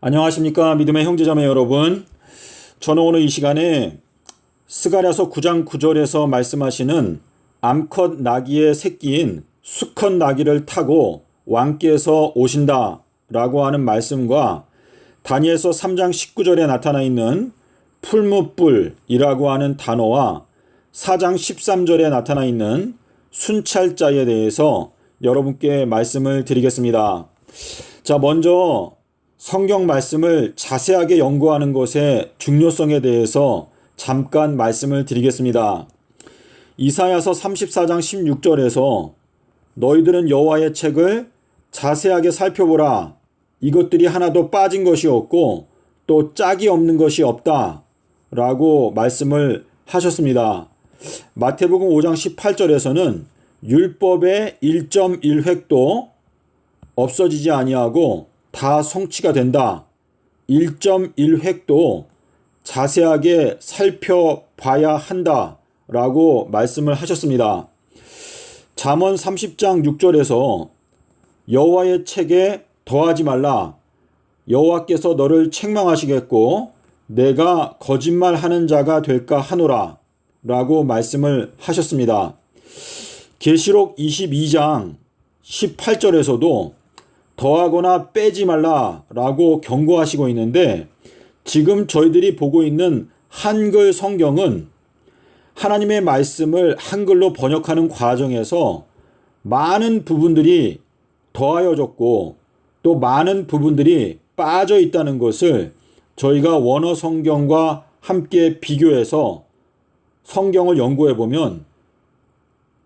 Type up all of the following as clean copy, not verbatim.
안녕하십니까 믿음의 형제자매 여러분. 저는 오늘 이 시간에 스가랴서 9장 9절에서 말씀하시는 암컷 나귀의 새끼인 수컷 나귀를 타고 왕께서 오신다 라고 하는 말씀과 다니엘서 3장 19절에 나타나 있는 풀무불이라고 하는 단어와 4장 13절에 나타나 있는 순찰자에 대해서 여러분께 말씀을 드리겠습니다. 자, 먼저 성경 말씀을 자세하게 연구하는 것의 중요성에 대해서 잠깐 말씀을 드리겠습니다. 이사야서 34장 16절에서 너희들은 여호와의 책을 자세하게 살펴보라. 이것들이 하나도 빠진 것이 없고 또 짝이 없는 것이 없다 라고 말씀을 하셨습니다. 마태복음 5장 18절에서는 율법의 1.1획도 없어지지 아니하고 다 성취가 된다. 1.1획도 자세하게 살펴봐야 한다 라고 말씀을 하셨습니다. 잠언 30장 6절에서 여호와의 책에 더하지 말라. 여호와께서 너를 책망하시겠고 내가 거짓말하는 자가 될까 하노라 라고 말씀을 하셨습니다. 계시록 22장 18절에서도 더하거나 빼지 말라라고 경고하시고 있는데, 지금 저희들이 보고 있는 한글 성경은 하나님의 말씀을 한글로 번역하는 과정에서 많은 부분들이 더하여졌고 또 많은 부분들이 빠져 있다는 것을 저희가 원어 성경과 함께 비교해서 성경을 연구해 보면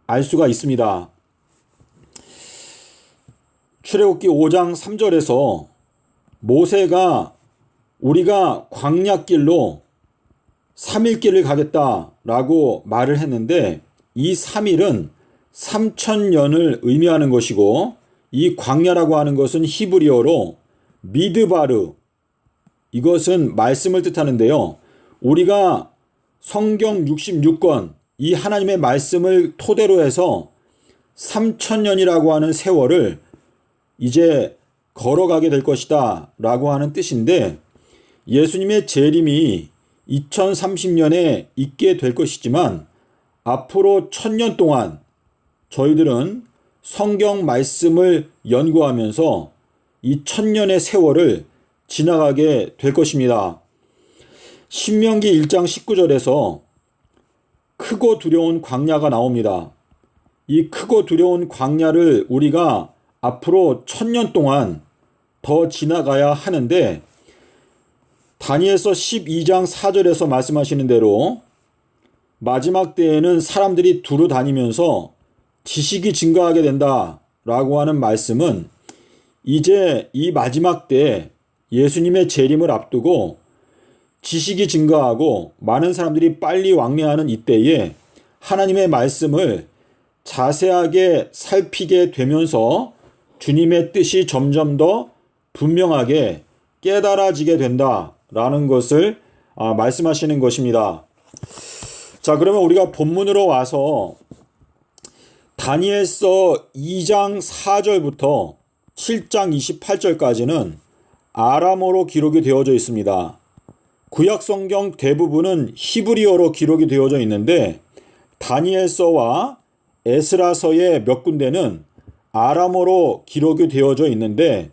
알 수가 있습니다. 출애굽기 5장 3절에서 모세가 우리가 광야길로 3일길을 가겠다라고 말을 했는데, 이 3일은 3000년을 의미하는 것이고, 이 광야라고 하는 것은 히브리어로 미드바르, 이것은 말씀을 뜻하는데요. 우리가 성경 66권, 이 하나님의 말씀을 토대로 해서 3000년이라고 하는 세월을 이제 걸어가게 될 것이다 라고 하는 뜻인데, 예수님의 재림이 2030년에 있게 될 것이지만 앞으로 1000년 동안 저희들은 성경 말씀을 연구하면서 이 1000년의 세월을 지나가게 될 것입니다. 신명기 1장 19절에서 크고 두려운 광야가 나옵니다. 이 크고 두려운 광야를 우리가 앞으로 1000년 동안 더 지나가야 하는데, 다니엘서 12장 4절에서 말씀하시는 대로 마지막 때에는 사람들이 두루 다니면서 지식이 증가하게 된다 라고 하는 말씀은 이제 이 마지막 때 예수님의 재림을 앞두고 지식이 증가하고 많은 사람들이 빨리 왕래하는 이때에 하나님의 말씀을 자세하게 살피게 되면서 주님의 뜻이 점점 더 분명하게 깨달아지게 된다라는 것을 말씀하시는 것입니다. 자, 그러면 우리가 본문으로 와서 다니엘서 2장 4절부터 7장 28절까지는 아람어로 기록이 되어져 있습니다. 구약 성경 대부분은 히브리어로 기록이 되어져 있는데, 다니엘서와 에스라서의 몇 군데는 아람어로 기록이 되어져 있는데,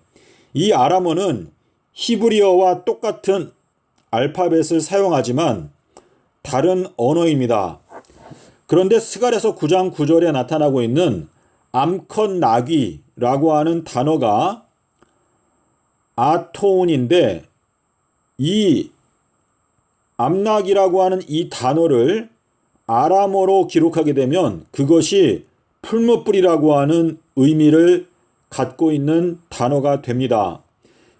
이 아람어는 히브리어와 똑같은 알파벳을 사용하지만 다른 언어입니다. 그런데 스가랴서 9장 9절에 나타나고 있는 암컷 나귀라고 하는 단어가 아토운인데, 이 암나귀라고 하는 이 단어를 아람어로 기록하게 되면 그것이 풀무불이라고 하는 의미를 갖고 있는 단어가 됩니다.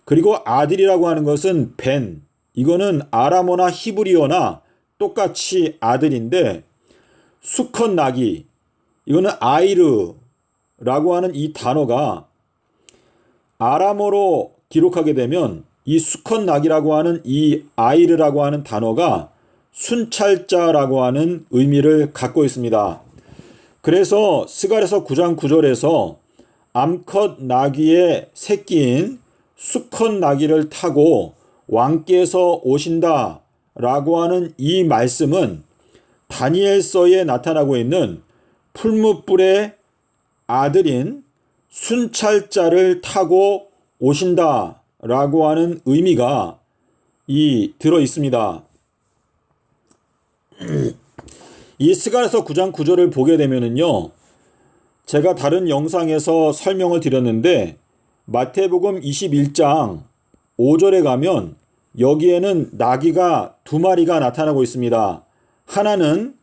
그리고 아들이라고 하는 것은 벤, 이거는 아람어나 히브리어나 똑같이 아들인데, 수컷 나귀, 이거는 아이르라고 하는 이 단어가 아람어로 기록하게 되면 이 수컷 나귀라고 하는 이 아이르라고 하는 단어가 순찰자라고 하는 의미를 갖고 있습니다. 그래서 스가랴서 9장 9절에서 암컷 나귀의 새끼인 수컷 나귀를 타고 왕께서 오신다 라고 하는 이 말씀은 다니엘서에 나타나고 있는 풀무불의 아들인 순찰자를 타고 오신다 라고 하는 의미가 들어 있습니다. 이 스가랴서 9장 9절을 보게 되면은요, 제가 다른 영상에서 설명을 드렸는데 마태복음 21장 5절에 가면 여기에는 나귀가 두 마리가 나타나고 있습니다. 하나는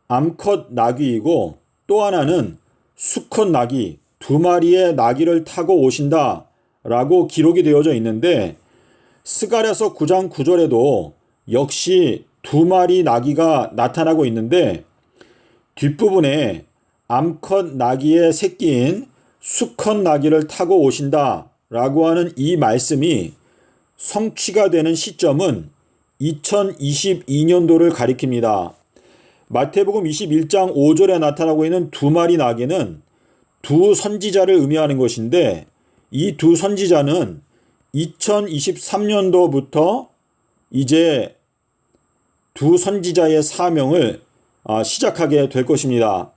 암컷 나귀이고 또 하나는 수컷 나귀, 두 마리의 나귀를 타고 오신다 라고 기록이 되어져 있는데, 스가랴서 9장 9절에도 역시 두 마리 나귀가 나타나고 있는데, 뒷부분에 암컷 나귀의 새끼인 수컷 나귀를 타고 오신다 라고 하는 이 말씀이 성취가 되는 시점은 2022년도를 가리킵니다. 마태복음 21장 5절에 나타나고 있는 두 마리 나귀는 두 선지자를 의미하는 것인데, 이 두 선지자는 2023년도부터 이제 두 선지자의 사명을 시작하게 될 것입니다.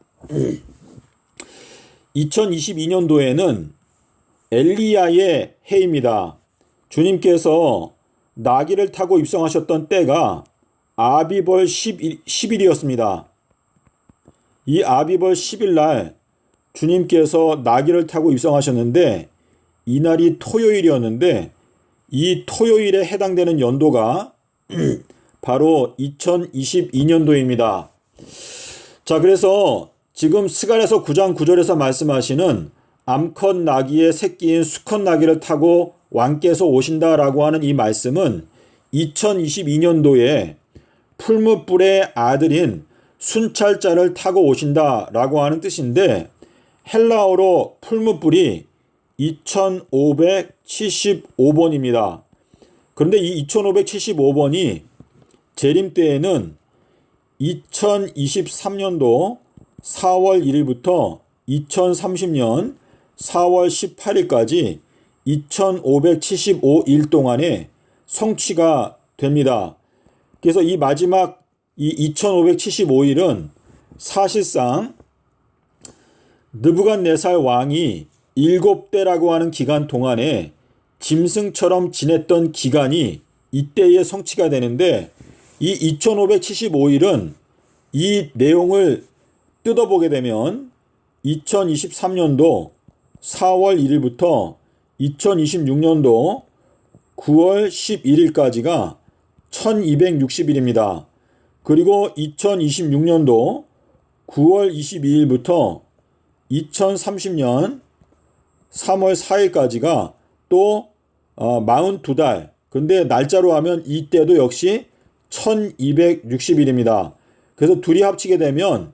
2022년도에는 엘리야의 해입니다. 주님께서 나귀를 타고 입성하셨던 때가 아비벌 10일이었습니다. 이 아비벌 10일 날 주님께서 나귀를 타고 입성하셨는데, 이날이 토요일이었는데 이 토요일에 해당되는 연도가 바로 2022년도입니다. 자, 그래서 지금 스가랴서 9장 9절에서 말씀하시는 암컷 나귀의 새끼인 수컷 나귀를 타고 왕께서 오신다라고 하는 이 말씀은 2022년도에 풀무불의 아들인 순찰자를 타고 오신다라고 하는 뜻인데, 헬라어로 풀무불이 2575번입니다. 그런데 이 2575번이 재림 때에는 2023년도 4월 1일부터 2030년 4월 18일까지 2575일 동안에 성취가 됩니다. 그래서 이 마지막 이 2575일은 사실상 느부갓네살 왕이 7대라고 하는 기간 동안에 짐승처럼 지냈던 기간이 이때에 성취가 되는데, 이 2575일은 이 내용을 뜯어보게 되면 2023년도 4월 1일부터 2026년도 9월 11일까지가 1260일입니다. 그리고 2026년도 9월 22일부터 2030년 3월 4일까지가 또 42달. 근데 날짜로 하면 이때도 역시 1260일입니다. 그래서 둘이 합치게 되면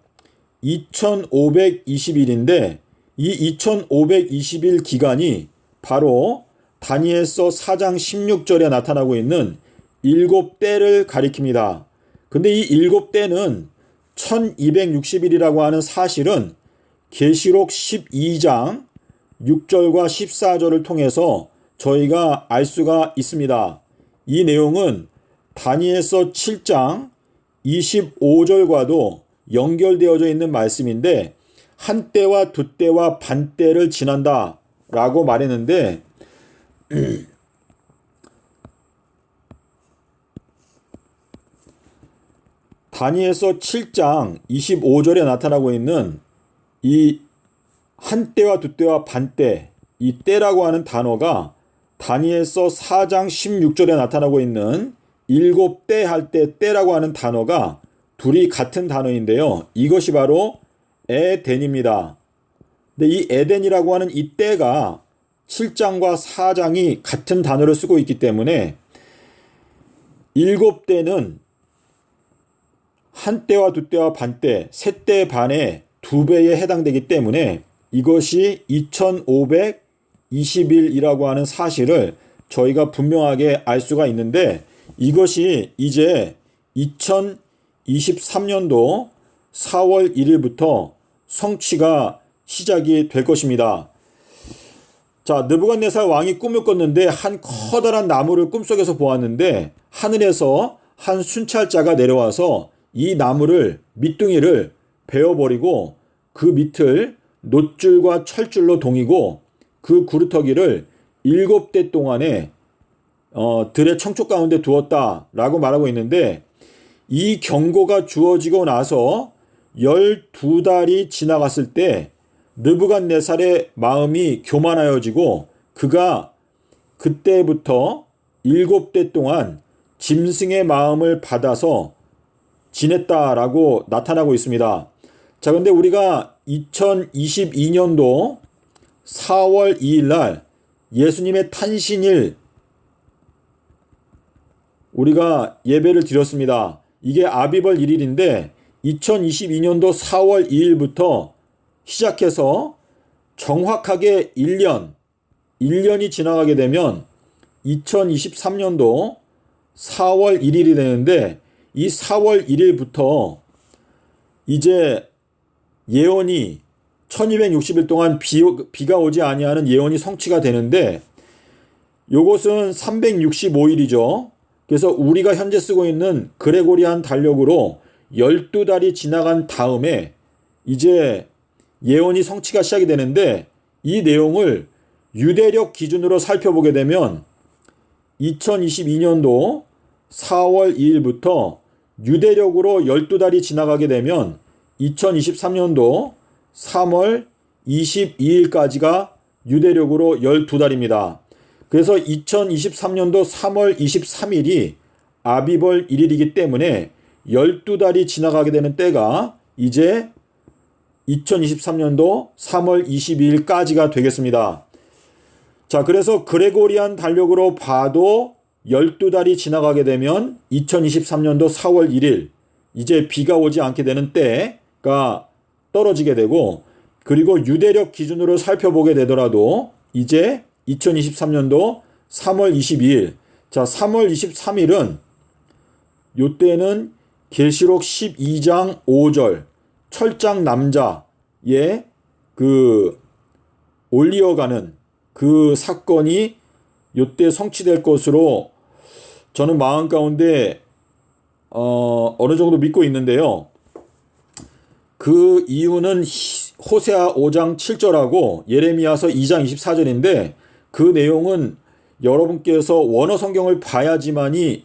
2520일인데, 이 2520일 기간이 바로 다니엘서 4장 16절에 나타나고 있는 7대를 가리킵니다. 근데 이 7대는 1260일이라고 하는 사실은 계시록 12장 6절과 14절을 통해서 저희가 알 수가 있습니다. 이 내용은 다니엘서 7장 25절과도 연결되어져 있는 말씀인데, 한 때와 두 때와 반 때를 지난다 라고 말했는데, 다니엘서 7장 25절에 나타나고 있는 이 한 때와 두 때와 반 때, 이 때라고 하는 단어가 다니엘서 4장 16절에 나타나고 있는 7대 할 때 때라고 하는 단어가 둘이 같은 단어인데요. 이것이 바로 에덴입니다. 근데 이 에덴이라고 하는 이 때가 7장과 4장이 같은 단어를 쓰고 있기 때문에 7대는 한 때와 두 때와 반 때, 세 때 반의 2배에 해당되기 때문에 이것이 2520일이라고 하는 사실을 저희가 분명하게 알 수가 있는데, 이것이 이제 2023년도 4월 1일부터 성취가 시작이 될 것입니다. 자, 느부갓네살 왕이 꿈을 꿨는데 한 커다란 나무를 꿈속에서 보았는데 하늘에서 한 순찰자가 내려와서 이 나무를 밑둥이를 베어버리고 그 밑을 놋줄과 철줄로 동이고 그 구루터기를 7대 동안에 들의 청쪽 가운데 두었다라고 말하고 있는데, 이 경고가 주어지고 나서 12달이 지나갔을 때 느부갓네살의 마음이 교만하여지고 그가 그때부터 7대 동안 짐승의 마음을 받아서 지냈다라고 나타나고 있습니다. 자, 근데 우리가 2022년도 4월 2일 날 예수님의 탄신일 우리가 예배를 드렸습니다. 이게 아비벌 1일인데 2022년도 4월 2일부터 시작해서 정확하게 1년이 지나가게 되면 2023년도 4월 1일이 되는데, 이 4월 1일부터 이제 예언이 1260일 동안 비가 오지 아니하는 예언이 성취가 되는데, 요것은 365일이죠. 그래서 우리가 현재 쓰고 있는 그레고리안 달력으로 12달이 지나간 다음에 이제 예언이 성취가 시작이 되는데, 이 내용을 유대력 기준으로 살펴보게 되면 2022년도 4월 2일부터 유대력으로 12달이 지나가게 되면 2023년도 3월 22일까지가 유대력으로 12달입니다. 그래서 2023년도 3월 23일이 아비벌 1일이기 때문에 12달이 지나가게 되는 때가 이제 2023년도 3월 22일까지가 되겠습니다. 자, 그래서 그레고리안 달력으로 봐도 12달이 지나가게 되면 2023년도 4월 1일 이제 비가 오지 않게 되는 때가 떨어지게 되고, 그리고 유대력 기준으로 살펴보게 되더라도 이제 2023년도 3월 22일, 자, 3월 23일은 요때는 계시록 12장 5절 철장 남자의 그 올리어가는 그 사건이 요때 성취될 것으로 저는 마음 가운데 어느 정도 믿고 있는데요. 그 이유는 호세아 5장 7절하고 예레미야서 2장 24절인데, 그 내용은 여러분께서 원어 성경을 봐야지만이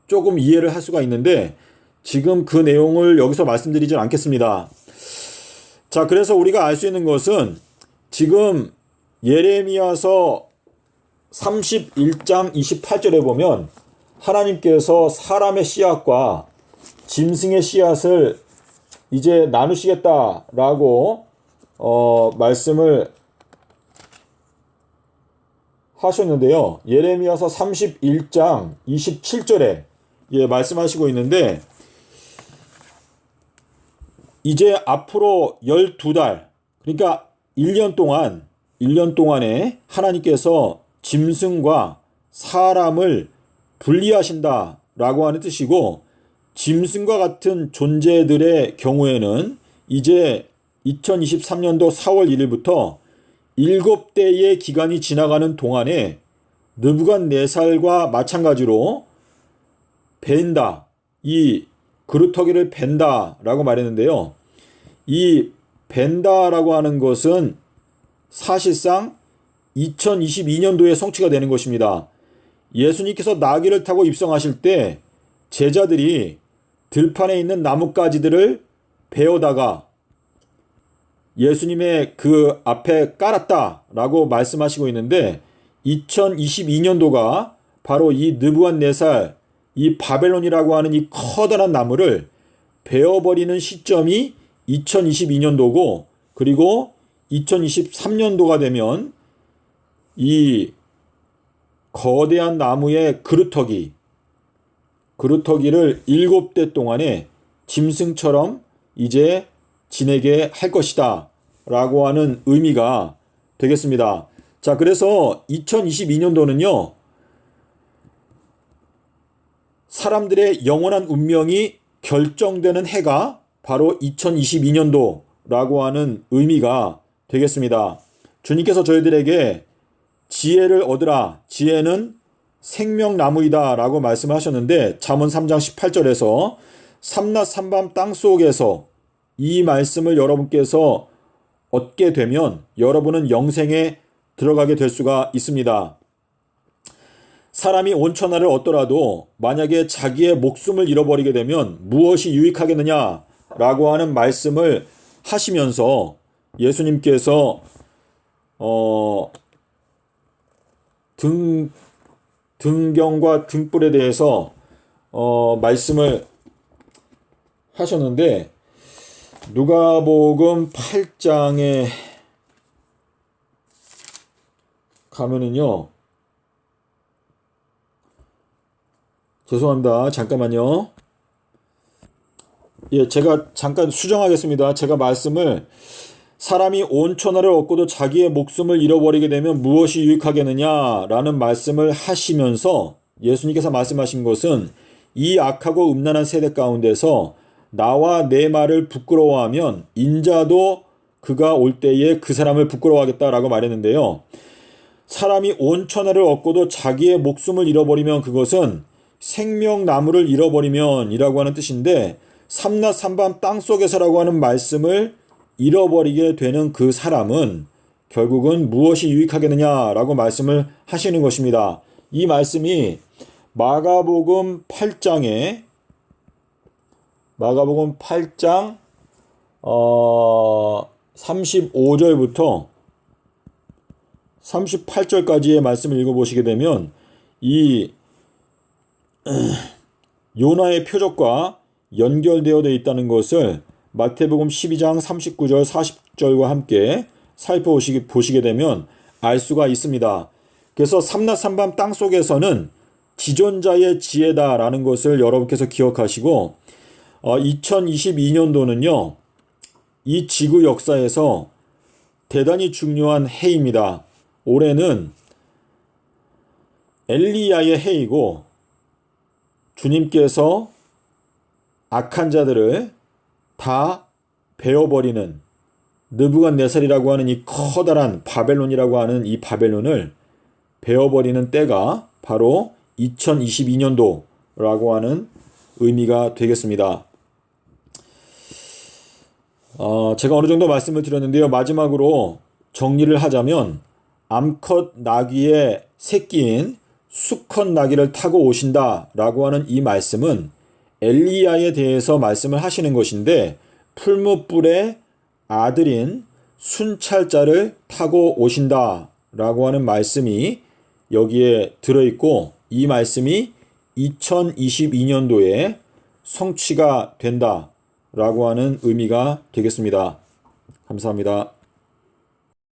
조금 이해를 할 수가 있는데 지금 그 내용을 여기서 말씀드리진 않겠습니다. 자, 그래서 우리가 알 수 있는 것은 지금 예레미야서 31장 28절에 보면 하나님께서 사람의 씨앗과 짐승의 씨앗을 이제 나누시겠다라고 말씀을 하셨는데요. 예레미야서 31장 27절에 말씀하시고 있는데, 이제 앞으로 12달, 그러니까 1년 동안에 하나님께서 짐승과 사람을 분리하신다라고 하는 뜻이고, 짐승과 같은 존재들의 경우에는 이제 2023년도 4월 1일부터 7대의 기간이 지나가는 동안에 느부갓네살과 마찬가지로 벤다, 이 그루터기를 벤다라고 말했는데요. 이 벤다라고 하는 것은 사실상 2022년도에 성취가 되는 것입니다. 예수님께서 나귀를 타고 입성하실 때 제자들이 들판에 있는 나뭇가지들을 베어다가 예수님의 그 앞에 깔았다라고 말씀하시고 있는데, 2022년도가 바로 이 느부갓네살, 이 바벨론이라고 하는 이 커다란 나무를 베어버리는 시점이 2022년도고, 그리고 2023년도가 되면 이 거대한 나무의 그루터기를 7대 동안에 짐승처럼 이제 지내게 할 것이다 라고 하는 의미가 되겠습니다. 자, 그래서 2022년도는요, 사람들의 영원한 운명이 결정되는 해가 바로 2022년도라고 하는 의미가 되겠습니다. 주님께서 저희들에게 지혜를 얻으라. 지혜는 생명나무이다 라고 말씀하셨는데 잠언 3장 18절에서 삼낮 삼밤 땅속에서 이 말씀을 여러분께서 얻게 되면 여러분은 영생에 들어가게 될 수가 있습니다. 사람이 온천하를 얻더라도 만약에 자기의 목숨을 잃어버리게 되면 무엇이 유익하겠느냐라고 하는 말씀을 하시면서 예수님께서 등경과 등불에 대해서 말씀을 하셨는데 누가복음 8장에 가면은요, 죄송합니다. 잠깐만요. 예, 제가 잠깐 수정하겠습니다. 제가 말씀을 사람이 온 천하를 얻고도 자기의 목숨을 잃어버리게 되면 무엇이 유익하겠느냐라는 말씀을 하시면서 예수님께서 말씀하신 것은 이 악하고 음란한 세대 가운데서 나와 내 말을 부끄러워하면 인자도 그가 올 때에 그 사람을 부끄러워하겠다라고 말했는데요. 사람이 온 천하를 얻고도 자기의 목숨을 잃어버리면 그것은 생명나무를 잃어버리면 이라고 하는 뜻인데 삼낮 삼밤 땅속에서라고 하는 말씀을 잃어버리게 되는 그 사람은 결국은 무엇이 유익하겠느냐라고 말씀을 하시는 것입니다. 이 말씀이 마가복음 8장 35절부터 38절까지의 말씀을 읽어보시게 되면 이 요나의 표적과 연결되어 있다는 것을 마태복음 12장 39절 40절과 함께 살펴보시게 되면 알 수가 있습니다. 그래서 삼낮 삼밤 땅속에서는 지존자의 지혜다라는 것을 여러분께서 기억하시고 2022년도는요. 이 지구 역사에서 대단히 중요한 해입니다. 올해는 엘리야의 해이고 주님께서 악한 자들을 다 베어버리는 느부갓네살이라고 하는 이 커다란 바벨론이라고 하는 이 바벨론을 베어버리는 때가 바로 2022년도라고 하는 의미가 되겠습니다. 제가 어느 정도 말씀을 드렸는데요. 마지막으로 정리를 하자면 암컷 나귀의 새끼인 수컷 나귀를 타고 오신다라고 하는 이 말씀은 엘리야에 대해서 말씀을 하시는 것인데 풀무불의 아들인 순찰자를 타고 오신다라고 하는 말씀이 여기에 들어있고 이 말씀이 2022년도에 성취가 된다라고 하는 의미가 되겠습니다. 감사합니다.